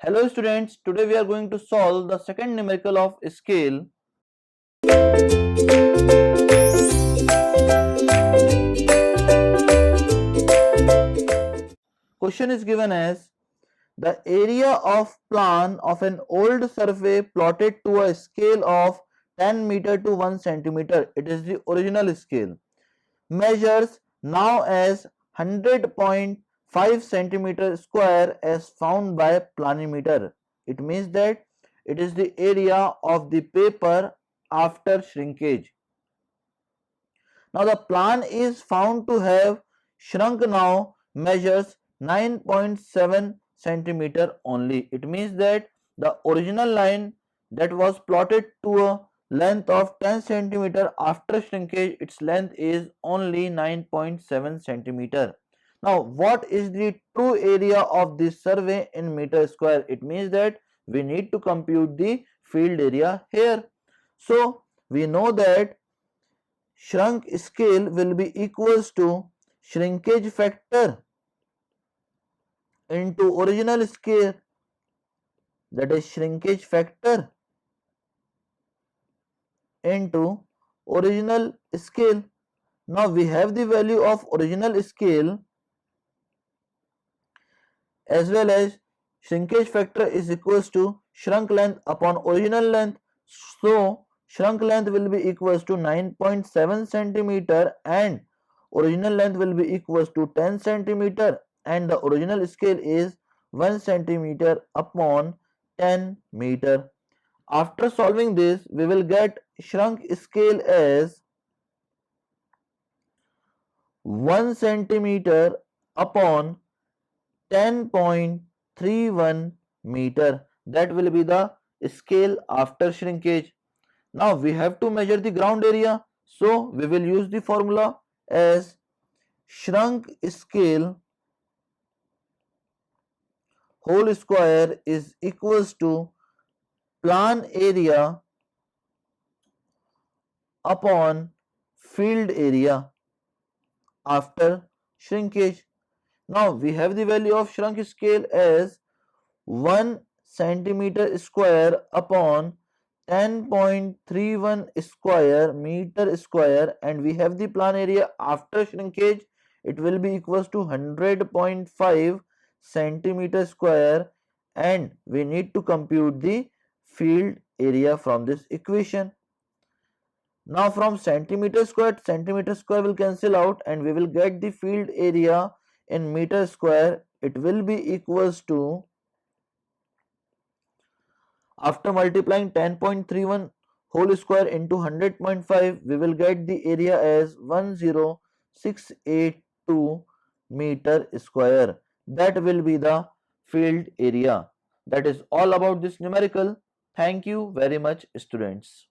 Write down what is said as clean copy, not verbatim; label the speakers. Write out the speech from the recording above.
Speaker 1: Hello students, today we are going to solve the second numerical of scale. Question is given as the area of plan of an old survey plotted to a scale of 10 meter to 1 centimeter. It is the original scale. Measures now as 100.5 centimeter square as found by planimeter. It means that it is the area of the paper after shrinkage. Now the plan is found to have shrunk, now measures 9.7 centimeter only. It means that the original line that was plotted to a length of 10 centimeter after shrinkage, its length is only 9.7 centimeter. Now what is the true area of this survey in meter square? It means that we need to compute the field area here. So we know that shrunk scale will be equals to shrinkage factor into original scale, that is shrinkage factor into original scale. Now we have the value of original scale as well as shrinkage factor is equals to shrunk length upon original length. So shrunk length will be equals to 9.7 centimeter and original length will be equals to 10 centimeter, and the original scale is 1 centimeter upon 10 meter. After solving this, we will get shrunk scale as 1 centimeter upon 10.31 meter. That will be the scale after shrinkage. Now we have to measure the ground area, so we will use the formula as shrunk scale whole square is equals to plan area upon field area after shrinkage. Now we have the value of shrunk scale as 1 centimeter square upon 10.31 square meter square, and we have the plan area after shrinkage. It will be equals to 100.5 centimeter square, and we need to compute the field area from this equation. Now from centimeter square will cancel out and we will get the field area in meter square. It will be equals to, after multiplying 10.31 whole square into 100.5, we will get the area as 10682 meter square. That will be the field area. That is all about this numerical. Thank you very much, students.